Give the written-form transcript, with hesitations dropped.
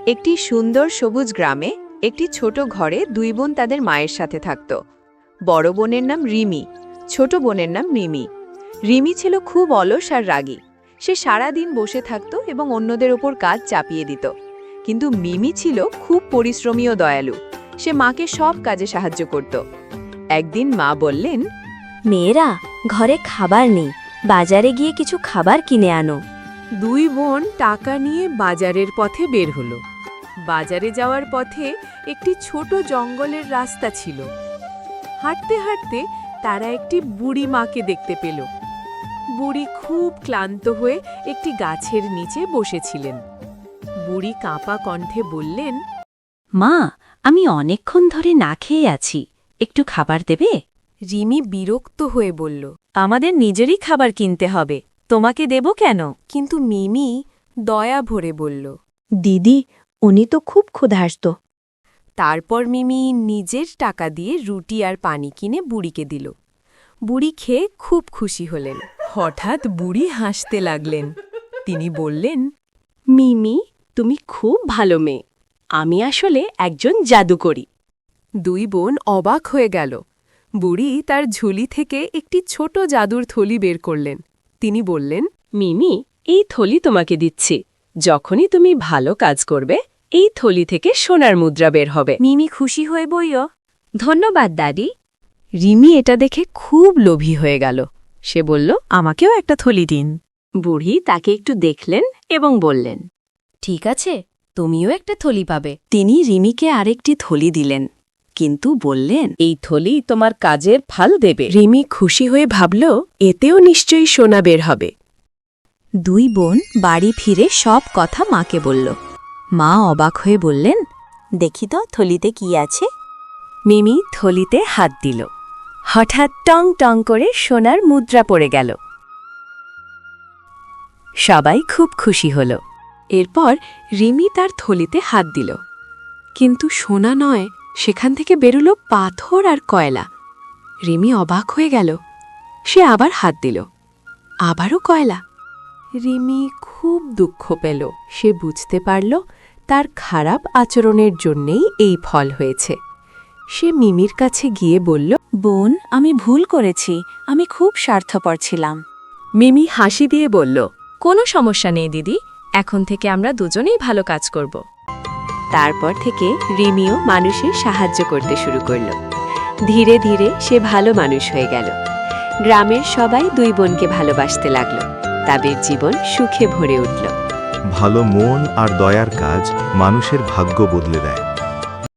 একটি সুন্দর সবুজ গ্রামে একটি ছোট ঘরে দুই বোন তাদের মায়ের সাথে থাকত। বড় বোনের নাম রিমি, ছোট বোনের নাম মিমি। রিমি ছিল খুব অলস আর রাগী। সে সারা দিন বসে থাকত এবং অন্যদের ওপর কাজ চাপিয়ে দিত। কিন্তু মিমি ছিল খুব পরিশ্রমী ও দয়ালু। সে মাকে সব কাজে সাহায্য করত। একদিন মা বললেন, মেয়েরা, ঘরে খাবার নেই, বাজারে গিয়ে কিছু খাবার কিনে আনো। দুই বোন টাকা নিয়ে বাজারের পথে বের হলো। বাজারে যাওয়ার পথে একটি ছোট জঙ্গলের রাস্তা ছিল। হাঁটতে হাঁটতে তারা একটি বুড়ি মাকে দেখতে পেল। বুড়ি খুব ক্লান্ত হয়ে একটি গাছের নিচে বসেছিলেন। বুড়ি কাঁপা কণ্ঠে বললেন, মা, আমি অনেকক্ষণ ধরে না খেয়ে আছি, একটু খাবার দেবে? রিমি বিরক্ত হয়ে বলল, আমাদের নিজেরই খাবার কিনতে হবে, তোমাকে দেব কেন? কিন্তু মিমি দয়া ভরে বলল। দিদি, উনি তো খুব ক্ষুধার্ত। তারপর মিমি নিজের টাকা দিয়ে রুটি আর পানি কিনে বুড়িকে দিল। বুড়ি খেয়ে খুব খুশি হলেন। হঠাৎ বুড়ি হাসতে লাগলেন। তিনি বললেন, মিমি, তুমি খুব ভালো মেয়ে। আমি আসলে একজন জাদুকরী। দুই বোন অবাক হয়ে গেল। বুড়ি তার ঝুলি থেকে একটি ছোট জাদুর থলি বের করলেন। তিনি বললেন, মিমি, এই থলি তোমাকে দিচ্ছি। যখনই তুমি ভালো কাজ করবে, এই থলি থেকে সোনার মুদ্রা বের হবে। মিমি খুশি হয়ে বইও, ধন্যবাদ দাদি। রিমি এটা দেখে খুব লোভী হয়ে গেল। সে বলল, আমাকেও একটা থলি দিন। বুড়ি তাকে একটু দেখলেন এবং বললেন, ঠিক আছে, তুমিও একটা থলি পাবে। তিনি রিমিকে আরেকটি থলি দিলেন, কিন্তু বললেন, এই থলি তোমার কাজের ফল দেবে। রিমি খুশি হয়ে ভাবল, এতেও নিশ্চয়ই সোনা বের হবে। দুই বোন বাড়ি ফিরে সব কথা মাকে বলল। মা অবাক হয়ে বললেন, দেখি তো থলিতে কি আছে। মিমি থলিতে হাত দিল। হঠাৎ টং টং করে সোনার মুদ্রা পড়ে গেল। সবাই খুব খুশি হল। এরপর রিমি তার থলিতে হাত দিল, কিন্তু সোনা নয়, সেখান থেকে বেরোল পাথর আর কয়লা। রিমি অবাক হয়ে গেল। সে আবার হাত দিল, আবারও কয়লা। রিমি খুব দুঃখ পেল। সে বুঝতে পারল তার খারাপ আচরণের জন্যেই এই ফল হয়েছে। সে মিমির কাছে গিয়ে বলল, বোন, আমি ভুল করেছি, আমি খুব স্বার্থপর ছিলাম। মিমি হাসি দিয়ে বলল, কোনো সমস্যা নেই দিদি, এখন থেকে আমরা দুজনেই ভালো কাজ করব। তারপর থেকে রিমিও মানুষের সাহায্য করতে শুরু করল। ধীরে ধীরে সে ভালো মানুষ হয়ে গেল। গ্রামের সবাই দুই বোনকে ভালোবাসতে লাগল। তাদের জীবন সুখে ভরে উঠল। ভালো মন আর দয়ার কাজ মানুষের ভাগ্য বদলে দেয়।